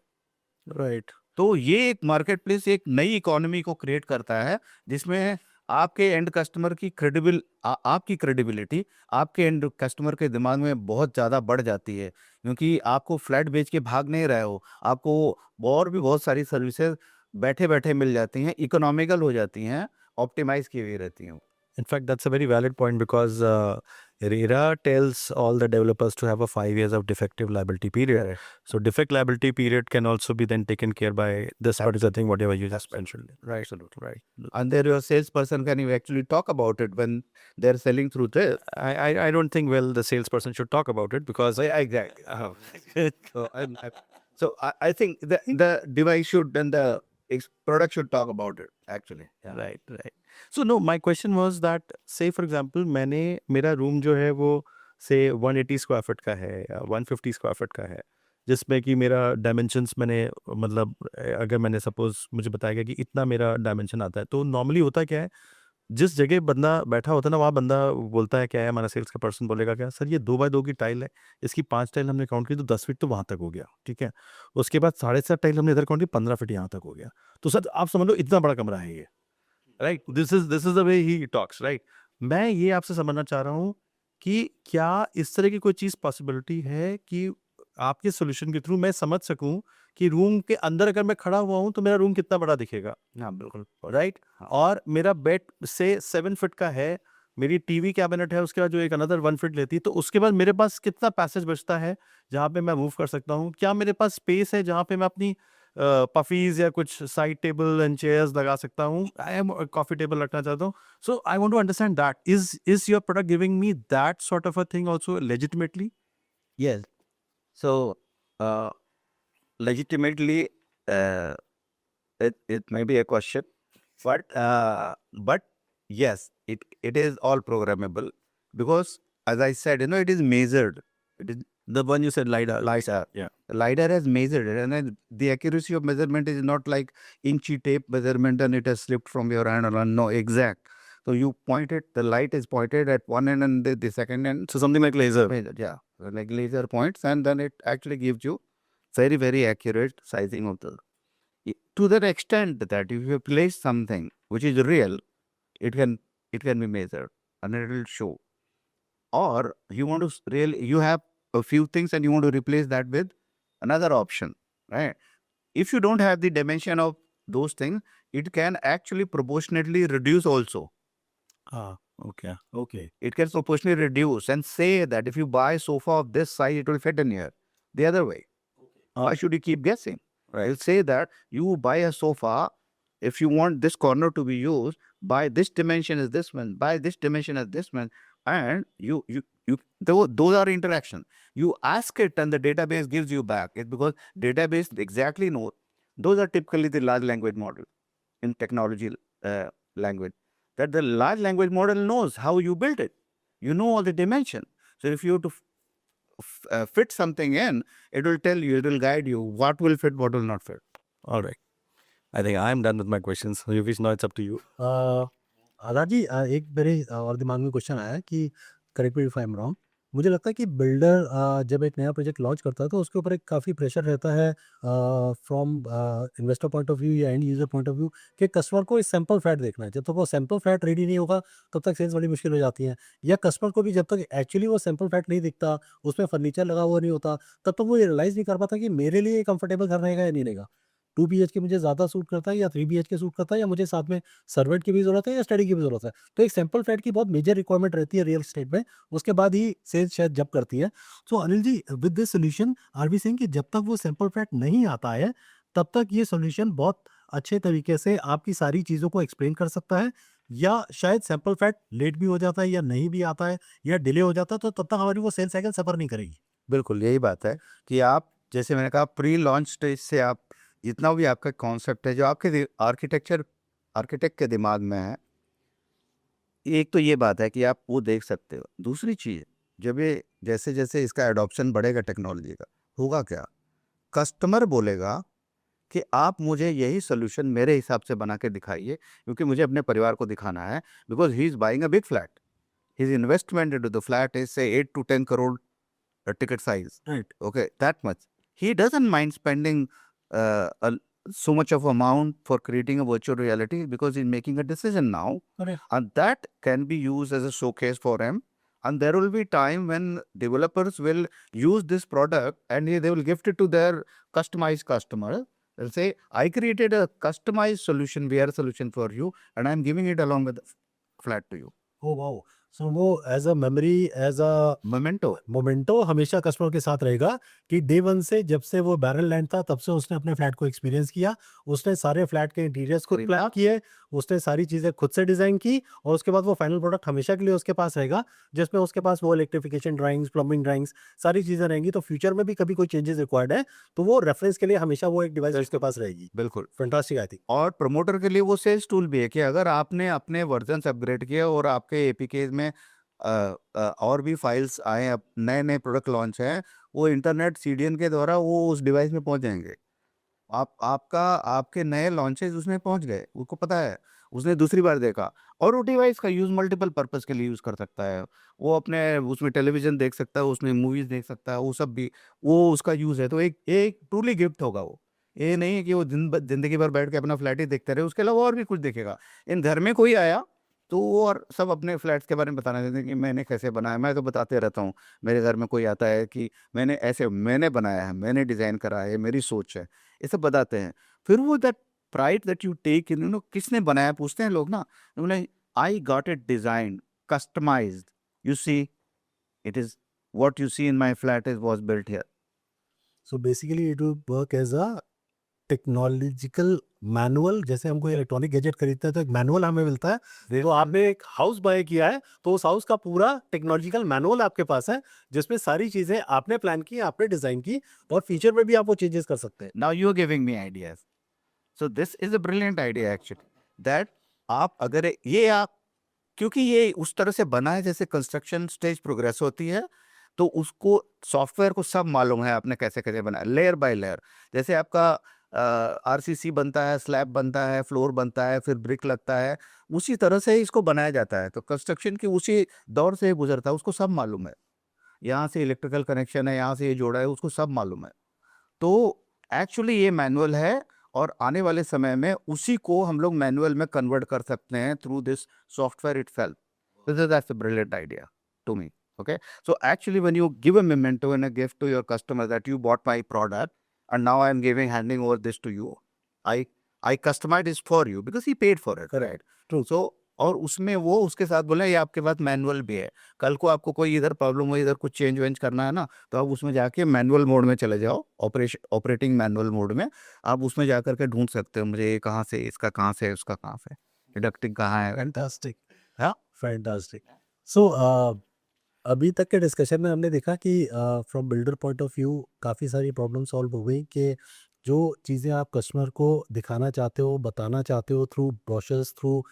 राइट। तो ये एक मार्केट प्लेस एक नई इकोनॉमी को क्रिएट करता है, जिसमें आपके एंड कस्टमर की आपकी क्रेडिबिलिटी आपके एंड कस्टमर के दिमाग में बहुत ज़्यादा बढ़ जाती है, क्योंकि आपको फ्लैट बेच के भाग नहीं रहे हो, आपको और भी बहुत सारी सर्विसेज बैठे बैठे मिल जाती हैं, इकोनॉमिकल हो जाती हैं, ऑप्टिमाइज की हुई रहती हैं। In fact, that's a very valid point because RERA tells all the developers to have a 5 years of defective liability period. Correct. So defect liability period can also be then taken care by this particular thing, whatever you just mentioned. Right. Absolutely. Right. And there your salesperson can you actually talk about it when they're selling through this. I don't think, well, the salesperson should talk about it because Exactly. So I think the device should and the product should talk about it actually. Yeah. right. So no, my question was that, say for example, मेरा room जो है वो say 180 square feet का है या 150 square feet का है, जिसमें कि मेरा डायमेंशंस मैंने मतलब अगर मैंने सपोज मुझे बताया गया कि इतना मेरा डायमेंशन आता है, तो नॉर्मली होता क्या है, जिस जगह बंदा बैठा होता है ना, वहाँ बंदा बोलता है क्या है, हमारा सेल्स का पर्सन बोलेगा क्या, सर ये 2x2 की टाइल है, इसकी 5 टाइल हमने काउंट की तो 10 फीट तो वहाँ तक हो गया, ठीक है। उसके बाद 7.5 टाइल हमने इधर काउंट की, 15 फीट यहाँ तक हो गया। तो सर आप समझ लो इतना बड़ा कमरा है ये, right. This is the way he talks, right. मैं ये आपसे समझना चाह रहा हूँ कि क्या इस तरह की कोई चीज़ पॉसिबिलिटी है कि आपके सॉल्यूशन के थ्रू मैं समझ सकूं कि रूम के अंदर अगर मैं खड़ा हुआ हूं तो मेरा रूम कितना बड़ा दिखेगा, हाँ बिल्कुल। राइट। हाँ। और मेरा बेड से 7 फीट का है, मेरी टीवी कैबिनेट है, उसके बाद जो एक अनदर 1 फीट लेती है, तो उसके बाद मेरे पास कितना पैसेज बचता है जहाँ पे मैं मूव कर सकता हूँ। क्या मेरे पास स्पेस है जहाँ पे मैं अपनी पफीज या कुछ साइड टेबल एंड चेयर्स लगा सकता हूँ, आई एम कॉफी टेबल रखना चाहता हूँ। So I want to understand that is your product giving me that sort of a thing also legitimately? Yes. So legitimately it may be a question, but yes, it is all programmable, because as I said, it is measured. It is The one you said, LiDAR. LiDAR. Yeah. LiDAR has measured it, and then the accuracy of measurement is not like inchy tape measurement and it has slipped from your hand. Or no, exact. So you point it, the light is pointed at one end and the second end. So something like laser. Yeah, like laser points, and then it actually gives you very, very accurate sizing of the. To that extent that if you place something which is real, it can be measured and it will show. Or you want to really, you have a few things and you want to replace that with another option, right? If you don't have the dimension of those things, it can actually proportionately reduce also. Okay. It can proportionally reduce and say that if you buy a sofa of this size, it will fit in here. The other way. Why should you keep guessing? Right? It'll say that you buy a sofa, if you want this corner to be used, buy this dimension as this one, buy this dimension as this one, and those are interaction. You ask it and the database gives you back. It's because database exactly knows. Those are typically the large language model in technology language. That the large language model knows how you built it. You know all the dimension. So if you have to fit something in, it will tell you, it will guide you what will fit, what will not fit. All right. I think I'm done with my questions. Yogesh, now it's up to you. Azad ji, एक मेरे और दिमाग में question आया कि correct me if I am wrong. मुझे लगता है कि बिल्डर जब एक नया प्रोजेक्ट लॉन्च करता है तो उसके ऊपर एक काफ़ी प्रेशर रहता है from investor point of view या end user point of view कि कस्टमर को सैंपल फ्लैट देखना है। जब तक वो सैंपल फ्लैट रेडी नहीं होगा तब तक सेल्स बड़ी मुश्किल हो जाती है, या कस्टमर को भी जब तक एक्चुअली वो सैंपल फ्लैट नहीं दिखता, उसमें फर्नीचर लगा हुआ नहीं होता, तब तक वो रियलाइज़ नहीं कर पाता कि मेरे लिए कंफर्टेबल घर रहेगा या नहीं रहेगा। 2 BHK मुझे ज़्यादा सूट करता है या 3 BHK सूट करता है, या मुझे साथ में सर्वेंट की भी ज़रूरत है या स्टडी की भी ज़रूरत है। तो एक सैंपल फ्लैट की बहुत मेजर रिक्वायरमेंट रहती है रियल एस्टेट में, उसके बाद ही सेल्स शायद जब करती है। So Anil ji, with this solution are we saying कि जब तक वो सैंपल फ्लैट नहीं आता है तब तक ये सॉल्यूशन बहुत अच्छे तरीके से आपकी सारी चीज़ों को एक्सप्लेन कर सकता है, या शायद सैंपल फ्लैट लेट भी हो जाता है या नहीं भी आता है या डिले हो जाता है, तो तब तक हमारी वो सेल साइकिल सफ़र नहीं करेगी। बिल्कुल यही बात है कि आप जैसे मैंने कहा प्री लॉन्च स्टेज से आप जितना भी आपका कॉन्सेप्ट है जो आपके आर्किटेक्ट के दिमाग में है, एक तो ये बात है कि आप वो देख सकते हो। दूसरी चीज़, जब ये जैसे जैसे इसका एडॉप्शन बढ़ेगा टेक्नोलॉजी का, होगा क्या, कस्टमर बोलेगा कि आप मुझे यही सोल्यूशन मेरे हिसाब से बना के दिखाइए, क्योंकि मुझे अपने परिवार को दिखाना है, because he is buying a big flat, his investment into the flat is से 8 to 10 crore ticket size. Right. Okay, that much. He doesn't mind spending so much of amount for creating a virtual reality because he's making a decision now, correct. and that can be used as a showcase for him. And there will be time when developers will use this product and they will gift it to their customized customer. They'll say, "I created a customized solution, VR solution for you, and I'm giving it along with the flat to you." Oh wow! So वो as a memory, as a Memento. Memento हमेशा customer के साथ रहेगा कि day 1 से जब से वो बैरल लैंड था तब से उसने अपने फ्लैट को एक्सपीरियंस किया। उसने सारे फ्लैट के इंटीरियर्स खुद सही प्लान बात। किए, उसने सारी चीज़ें खुद से डिज़ाइन की और उसके बाद वो फाइनल प्रोडक्ट हमेशा के लिए उसके पास रहेगा, जिसमें उसके पास वो इलेक्ट्रिफिकेशन ड्राइंग्स, प्लम्बिंग ड्राइंग्स सारी चीज़ें रहेंगी। तो फ्यूचर में भी कभी कोई चेंजेस रिक्वायर्ड है, तो वो रेफरेंस के लिए हमेशा वो एक डिवाइस उसके पास रहेगी। बिल्कुल। Fantastic I think. और प्रमोटर के लिए वो सेल्स टूल भी है कि अगर आपने अपने वर्जन अपग्रेड किए और आपके एपीके में और भी फाइल्स आए, अब नए नए प्रोडक्ट लॉन्च हैं, वो इंटरनेट सीडीएन के द्वारा वो उस डिवाइस में पहुंच जाएंगे। आपके नए लॉन्चेस उसमें पहुंच गए, उसको पता है, उसने दूसरी बार देखा, और वो डिवाइस का यूज मल्टीपल पर्पस के लिए यूज कर सकता है। वो अपने उसमें टेलीविजन देख सकता है, उसमें मूवीज देख सकता है, वो सब भी वो उसका यूज है। तो एक एक ट्रूली गिफ्ट होगा वो। ये नहीं है कि वो जिंदगी भर बैठ के अपना फ्लैट ही देखते रहे, उसके अलावा और भी कुछ देखेगा। इन घर में कोई आया तो वो और सब अपने फ्लैट्स के बारे में बताना चाहते हैं कि मैंने कैसे बनाया। मैं तो बताते रहता हूँ, मेरे घर में कोई आता है कि मैंने बनाया है, मैंने डिज़ाइन करा है, मेरी सोच है, ये सब बताते हैं। फिर वो that pride that you take in, किसने बनाया पूछते हैं लोग ना, तो बोले I got it design customized, you see, it is what you see in my flat is was built here. So basically it will work as a technological manual. जैसे हमको इलेक्ट्रॉनिक गैजेट खरीदते हैं तो एक मैनुअल हमें मिलता है, तो आपने एक हाउस बाय किया है तो उस हाउस का पूरा टेक्नोलॉजिकल मैनुअल आपके पास है, जिसमें सारी चीजें आपने प्लान की, आपने डिजाइन की और फ्यूचर में भी आप वो चेंजेस कर सकते हैं। Now you are giving me ideas, so this is a brilliant idea actually, that आप अगर ये आप, क्योंकि ये उस तरह से बना है जैसे कंस्ट्रक्शन स्टेज प्रोग्रेस होती है, तो उसको सॉफ्टवेयर को सब मालूम है आपने कैसे कैसे बनाया, लेयर बाय लेयर। जैसे आपका आरसीसी बनता है, स्लैब बनता है, फ्लोर बनता है, फिर ब्रिक लगता है, उसी तरह से इसको बनाया जाता है। तो कंस्ट्रक्शन की उसी दौर से गुजरता है, उसको सब मालूम है। यहाँ से इलेक्ट्रिकल कनेक्शन है, यहाँ से ये जोड़ा है, उसको सब मालूम है। तो एक्चुअली ये मैनुअल है, और आने वाले समय में उसी को हम लोग मैनुअल में कन्वर्ट कर सकते हैं through this software itself. That's a brilliant idea to me. Okay, so actually, when you give a memento and a gift to your customer that you bought my product, and now I'm handing over this to you, I customized this for you because he paid for it, right? True. So और उसमें वो उसके साथ बोले ये आपके पास manual भी है, कल को आपको कोई इधर प्रॉब्लम हो, इधर कुछ चेंज वेंज करना है ना, तो आप उसमें जाके मैनुअल मोड में चले जाओ, ऑपरेटिंग मैनुअल मोड में आप उसमें जाकर के ढूंढ सकते हो मुझे ये कहाँ से, इसका कहाँ से, उसका कहाँ से, डिडक्टिंग कहाँ है। फैंटास्टिक। हाँ, फैंटास्टिक। सो अभी तक के डिस्कशन में हमने देखा कि from builder point of view काफ़ी सारी प्रॉब्लम सॉल्व हो गई कि जो चीज़ें आप कस्टमर को दिखाना चाहते हो, बताना चाहते हो through brochures, through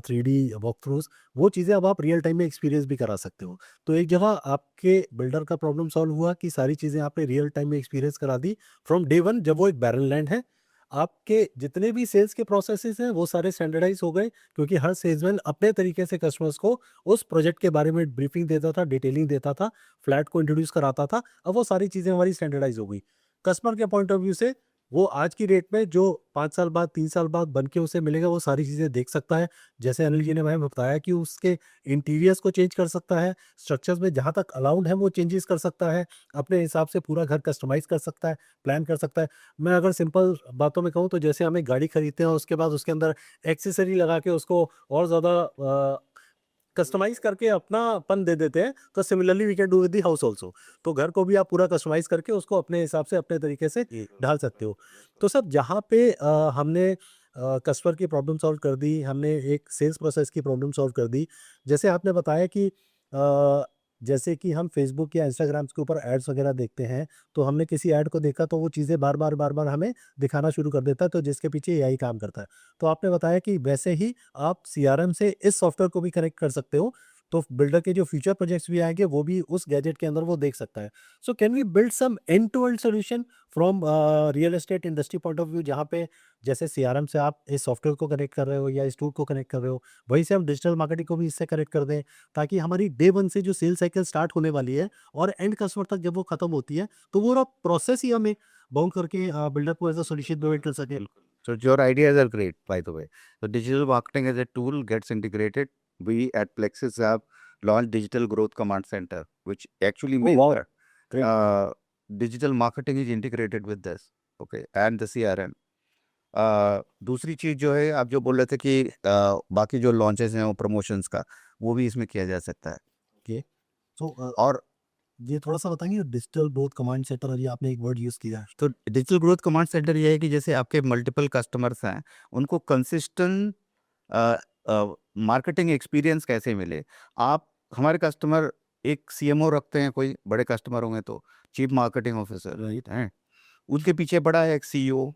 3D walk throughs, वो चीज़ें अब आप रियल टाइम में एक्सपीरियंस भी करा सकते हो। तो एक जगह आपके बिल्डर का प्रॉब्लम सॉल्व हुआ कि सारी चीज़ें आपने रियल टाइम में एक्सपीरियंस करा दी फ्रॉम डे 1 जब वो एक बैरन लैंड है। आपके जितने भी सेल्स के प्रोसेसेस हैं वो सारे स्टैंडर्डाइज हो गए, क्योंकि हर सेल्समैन अपने तरीके से कस्टमर्स को उस प्रोजेक्ट के बारे में ब्रीफिंग देता था, डिटेलिंग देता था, फ्लैट को इंट्रोड्यूस कराता था। अब वो सारी चीज़ें हमारी स्टैंडर्डाइज हो गई। कस्टमर के पॉइंट ऑफ व्यू से वो आज की डेट में जो 5 साल बाद, 3 साल बाद बन के उसे मिलेगा, वो सारी चीज़ें देख सकता है। जैसे अनिल जी ने हमें बताया कि उसके इंटीरियर्स को चेंज कर सकता है, स्ट्रक्चर्स में जहाँ तक अलाउड है वो चेंजेस कर सकता है, अपने हिसाब से पूरा घर कस्टमाइज़ कर सकता है, प्लान कर सकता है। मैं अगर सिंपल बातों में कहूँ तो जैसे हम एक गाड़ी खरीदते हैं और उसके बाद उसके अंदर एक्सेसरी लगा के उसको और ज़्यादा कस्टमाइज़ करके अपनापन दे देते हैं, तो similarly we can do with the house also. तो घर को भी आप पूरा कस्टमाइज़ करके उसको अपने हिसाब से, अपने तरीके से ढाल सकते हो। तो सर जहाँ पे हमने कस्टमर की प्रॉब्लम सॉल्व कर दी, हमने एक सेल्स प्रोसेस की प्रॉब्लम सॉल्व कर दी। जैसे आपने बताया कि जैसे कि हम फेसबुक या इंस्टाग्राम के ऊपर एड्स वगैरह देखते हैं, तो हमने किसी ऐड को देखा तो वो चीज़ें बार-बार हमें दिखाना शुरू कर देता है, तो जिसके पीछे एआई काम करता है। तो आपने बताया कि वैसे ही आप सीआरएम से इस सॉफ्टवेयर को भी कनेक्ट कर सकते हो, तो बिल्डर के जो फ्यूचर प्रोजेक्ट्स भी आएँगे, वो भी उस गैजेट के अंदर वो देख सकता है। So can we build some end to end solution from real estate industry point of view, जहाँ पे जैसे सीआरएम से आप इस सॉफ्टवेयर को कनेक्ट कर रहे हो या इस टूल को कनेक्ट कर रहे हो, वहीं से हम डिजिटल मार्केटिंग को भी इससे कनेक्ट कर दें, ताकि हमारी डे वन से जो सेल साइकिल स्टार्ट होने वाली है और एंड कस्टमर तक जब वो खत्म होती है, तो वो पूरा प्रोसेस ही हमें बाउंड करके बिल्डर को एज अ सॉल्यूशन प्रोवाइड कर सके। So your ideas are great, by the way. So digital marketing as a tool gets integrated. We at Plexus have launched Digital Growth Command Center, which actually means wow. that Great. digital marketing is integrated with this, okay, and the CRM. दूसरी चीज जो है, आप जो बोल रहे थे कि बाकी जो लॉन्चेस हैं वो प्रमोशंस का, वो भी इसमें किया जा सकता है। ओके, सो और ये थोड़ा सा बताएंगे डिजिटल ग्रोथ कमांड सेंटर, अभी आपने एक वर्ड यूज किया है। तो डिजिटल ग्रोथ कमांड सेंटर ये है कि जैसे आपके मल्टीपल कस्टमर्स हैं, उनको कंसिस्टेंट मार्केटिंग एक्सपीरियंस कैसे मिले। आप हमारे कस्टमर एक सीएमओ रखते हैं, कोई बड़े कस्टमर होंगे तो चीफ मार्केटिंग ऑफिसर राइट। हैं, उनके पीछे बड़ा है एक सीईओ,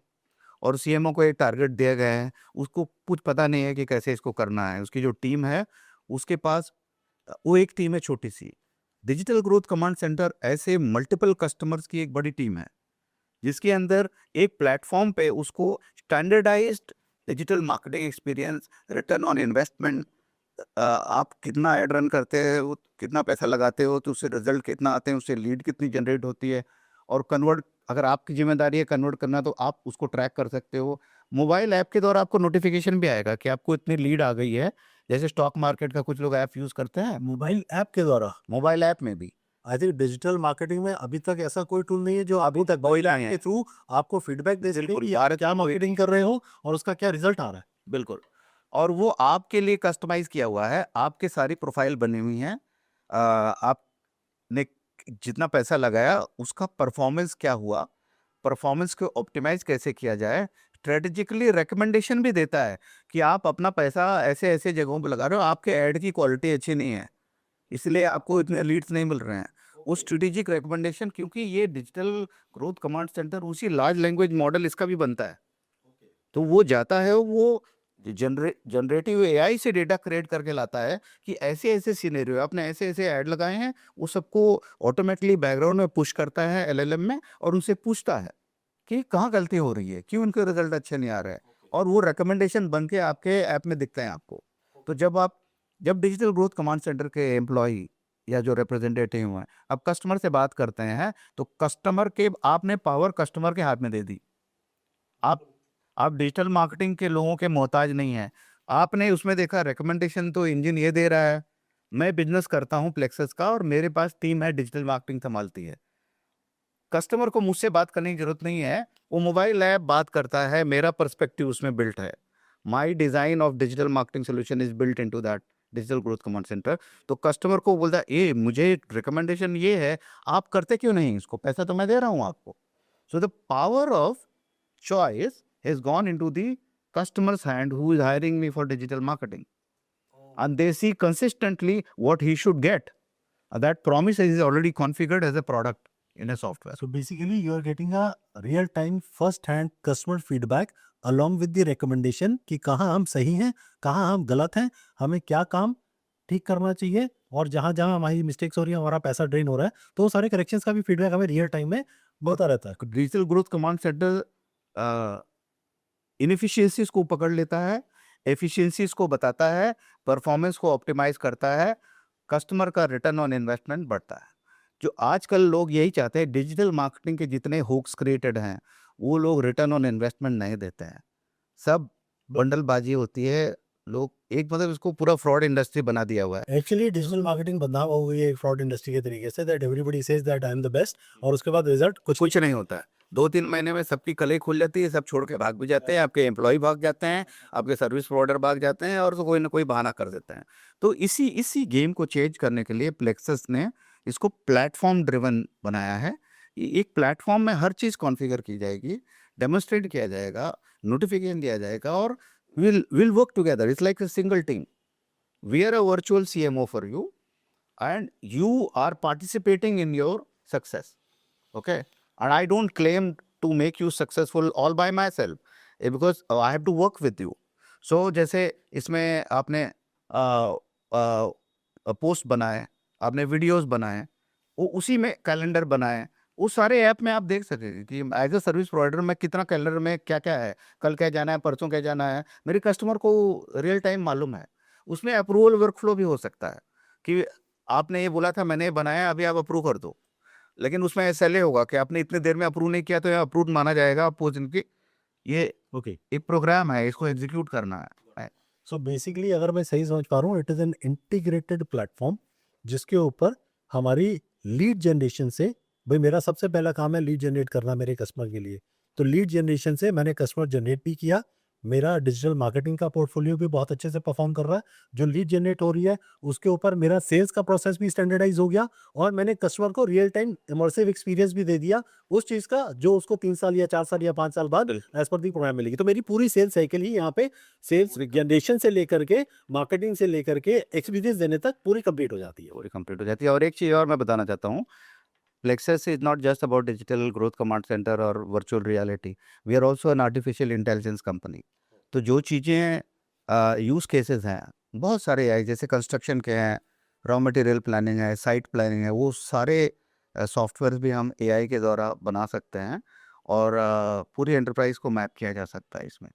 और सीएमओ को एक टारगेट दिया गया है, उसको कुछ पता नहीं है कि कैसे इसको करना है। उसकी जो टीम है उसके पास वो एक टीम है छोटी सी। डिजिटल ग्रोथ कमांड सेंटर ऐसे मल्टीपल कस्टमर्स की एक बड़ी टीम है, जिसके अंदर एक प्लेटफॉर्म पे उसको standardized digital marketing experience, return on investment, आप कितना एड रन करते हैं, वो कितना पैसा लगाते हो, तो उससे रिजल्ट कितना आते हैं, उससे लीड कितनी जनरेट होती है, और कन्वर्ट अगर आपकी जिम्मेदारी है कन्वर्ट करना, तो आप उसको ट्रैक कर सकते हो। मोबाइल ऐप के द्वारा आपको नोटिफिकेशन भी आएगा कि आपको इतनी लीड आ गई है। जैसे स्टॉक मार्केट का कुछ लोग ऐप यूज करते हैं, मोबाइल ऐप के द्वारा मोबाइल ऐप में भी आई थिंक डिजिटल मार्केटिंग में अभी तक ऐसा कोई टूल नहीं है जो अभी तक मोबाइल ऐप के थ्रू आपको फीडबैक दे सके बिल्कुल, कि आप भारत क्या में कोई- मार्केटिंग कर रहे हो और उसका क्या रिजल्ट आ रहा है। बिल्कुल, और वो आपके लिए कस्टमाइज किया हुआ है, आपके सारी प्रोफाइल बनी हुई हैं, आपने जितना पैसा लगाया उसका परफॉर्मेंस क्या हुआ, परफॉर्मेंस को ऑप्टिमाइज कैसे किया जाए, स्ट्रेटेजिकली रिकमेंडेशन भी देता है कि आप अपना पैसा ऐसे ऐसे जगहों पर लगा रहे हो, आपके ऐड की क्वालिटी अच्छी नहीं है, इसलिए आपको इतने लीड्स नहीं मिल रहे हैं। वो स्ट्रेटेजिक रिकमेंडेशन, क्योंकि ये डिजिटल ग्रोथ कमांड सेंटर उसी लार्ज लैंग्वेज मॉडल इसका भी बनता है, तो वो जाता है, वो जनरेटिव एआई से डेटा क्रिएट करके लाता है कि ऐसे ऐसे सिनेरियो आपने ऐसे ऐसे ऐड लगाए हैं, वो सबको ऑटोमेटिकली बैकग्राउंड में पुश करता है एलएलएम में, और उनसे पूछता है कि कहाँ गलती हो रही है, क्यों उनके रिजल्ट अच्छे नहीं आ रहे हैं, और वो रिकमेंडेशन बन के आपके ऐप में दिखते हैं आपको। तो जब डिजिटल ग्रोथ कमांड सेंटर के एम्प्लॉय या जो रिप्रेजेंटेटिव हैं अब कस्टमर से बात करते हैं, तो कस्टमर के आपने पावर कस्टमर के हाथ में दे दी। आप डिजिटल मार्केटिंग के लोगों के मोहताज नहीं है। आपने उसमें देखा रिकमेंडेशन तो इंजन ये दे रहा है, मैं बिजनेस करता हूँ प्लेक्सस का और मेरे पास टीम है डिजिटल मार्केटिंग संभालती है। कस्टमर को मुझसे बात करने की जरूरत नहीं है, वो मोबाइल ऐप बात करता है, मेरा पर्सपेक्टिव उसमें बिल्ट है। My design of digital marketing solution is built into that digital growth command centre. तो कस्टमर को बोलता है, ए मुझे रिकमेंडेशन ये है, आप करते क्यों नहीं इसको, पैसा तो मैं दे रहा हूँ आपको। So the power of choice has gone into the customer's hand who is hiring me for digital marketing, and they see consistently what he should get. That promise is already configured as a product in a software. So basically you are getting a real time first hand customer feedback along with the recommendation कि कहाँ हम सही हैं, कहाँ हम गलत हैं, हमें क्या काम ठीक करना चाहिए, और जहाँ जहाँ हमारी मिस्टेक्स हो रही है, हमारा पैसा ड्रेन हो रहा है, तो वो सारे करेक्शंस का भी फीडबैक हमें रियल टाइम में होता रहता है। Digital growth command centre inefficiencies को पकड़ लेता है, एफिशिएंसीज को बताता है, परफॉर्मेंस को ऑप्टिमाइज करता है, कस्टमर का रिटर्न ऑन इन्वेस्टमेंट बढ़ता है। जो आजकल लोग यही चाहते हैं, डिजिटल मार्केटिंग के जितने हुक्स क्रिएटेड हैं, वो लोग रिटर्न ऑन इन्वेस्टमेंट नहीं देते हैं, सब बंडलबाजी होती है। लोग एक मतलब इसको पूरा फ्रॉड इंडस्ट्री बना दिया हुआ है। एक्चुअली डिजिटल मार्केटिंग बदनाम हो गई है फ्रॉड इंडस्ट्री के तरीके से, that everybody says that I am the best, और उसके बाद रिजल्ट कुछ नहीं होता है। 2-3 महीने में सबकी कलई खुल जाती है, सब छोड़ के भाग भी जाते हैं, आपके एम्प्लॉय भाग जाते हैं, आपके सर्विस प्रोवाइडर भाग जाते हैं, और तो कोई ना कोई बहाना कर देते हैं। तो इसी गेम को चेंज करने के लिए प्लेक्सस ने इसको प्लेटफॉर्म ड्रिवन बनाया है। एक प्लेटफॉर्म में हर चीज़ कॉन्फ़िगर की जाएगी। डेमोन्स्ट्रेट किया जाएगा, नोटिफिकेशन दिया जाएगा और will work together. It's like a single team. We are a virtual CMO for you and you are participating in your success. Okay, and I don't claim to make you successful all by myself, because I have to work with you. So जैसे इसमें आपने post बनाए, आपने videos बनाए, वो उसी में calendar बनाए, उस सारे ऐप में आप देख सकें कि एज अ सर्विस प्रोवाइडर में कितना कैलेंडर में क्या क्या है, कल क्या जाना है, परसों क्या जाना है, मेरे कस्टमर को रियल टाइम मालूम है। उसमें अप्रूवल वर्कफ्लो भी हो सकता है कि आपने ये बोला था, मैंने ये बनाया, अभी आप अप्रूव कर दो। लेकिन उसमें SLA होगा कि आपने इतने देर में अप्रूव नहीं किया तो ये अप्रूव माना जाएगा। आपको जिनकी ये ओके, एक प्रोग्राम है, इसको एग्जीक्यूट करना है। सो बेसिकली अगर मैं सही समझ पा रहा हूँ, it is an integrated platform जिसके ऊपर हमारी लीड जनरेशन से, भाई मेरा सबसे पहला काम है लीड जनरेट करना मेरे कस्टमर के लिए, तो लीड जनरेशन से मैंने कस्टमर जनरेट भी किया, मेरा डिजिटल मार्केटिंग का पोर्टफोलियो भी बहुत अच्छे से परफॉर्म कर रहा है, जो लीड जनरेट हो रही है उसके ऊपर मेरा सेल्स का प्रोसेस भी स्टैंडर्डाइज हो गया और मैंने कस्टमर को रियल टाइम इमर्सिव एक्सपीरियंस भी दे दिया उस चीज़ का जो उसको 3 साल या 4 साल या 5 साल बाद एज पर दी प्रोग्राम मिलेगी। तो मेरी पूरी सेल्स साइकिल ही यहाँ पे सेल्स जनरेशन से लेकर के, मार्केटिंग से लेकर के एक्सपीरियंस देने तक पूरी कंप्लीट हो जाती है। पूरी कंप्लीट हो जाती है। और एक चीज़ और मैं बताना चाहता हूँ, Plexus is not just about digital growth command center और virtual reality. We are also an artificial intelligence company. तो जो चीज़ें यूज़ केसेस हैं बहुत सारे हैं, जैसे कंस्ट्रक्शन के हैं, रॉ मटेरियल प्लानिंग है, साइट प्लानिंग है, वो सारे सॉफ्टवेयर भी हम AI के द्वारा बना सकते हैं और पूरी एंटरप्राइज को मैप किया जा सकता है इसमें।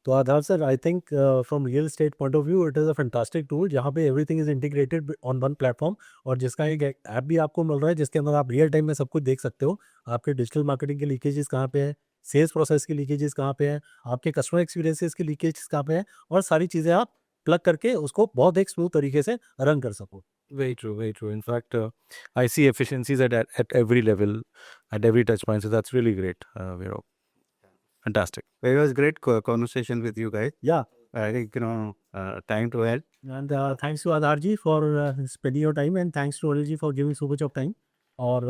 तो Aadhar sir, I think from real estate point of view it is a fantastic tool जहाँ पे everything is integrated on one platform और जिसका एक ऐप भी आपको मिल रहा है जिसके अंदर आप रियल टाइम में सब कुछ देख सकते हो, आपके डिजिटल मार्केटिंग के लीकेजेस कहाँ पे है, सेल्स प्रोसेस के लीकेजेस कहाँ पे है, आपके कस्टमर एक्सपीरियंसेस के लीकेजेस कहाँ पे है और सारी चीज़ें आप प्लग करके उसको बहुत एक स्मूथ तरीके से रन कर सको। Very true, very true. In fact, I see efficiencies at every level, at every touch point. So that's really great. We're fantastic. It was great conversation with you guys. या I think time to end. And thanks to Aadhaar ji for spending your time and thanks to Anil ji for giving so much of time. और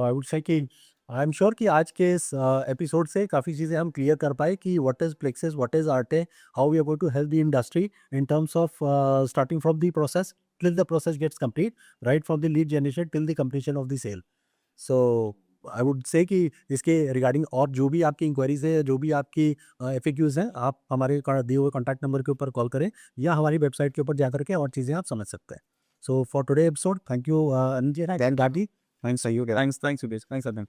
I would say कि I am sure कि आज के इस episode से काफ़ी चीज़ें हम क्लियर कर पाए कि what is Plexis, what is Arte, how we are going to help the industry in terms of starting from the process till the process gets complete, right from the lead generation till the completion of the sale. So I would say कि इसके regarding और जो भी आपकी inquiries है, जो भी आपकी FAQs हैं, आप हमारे दिए हुए कॉन्टैक्ट नंबर के ऊपर कॉल करें या हमारी वेबसाइट के ऊपर जा करके और चीज़ें आप समझ सकते हैं। So for today episode, thank you Anil ji and गाडी। Thanks to you guys. Thanks, Sudesh. Thanks, Adnan.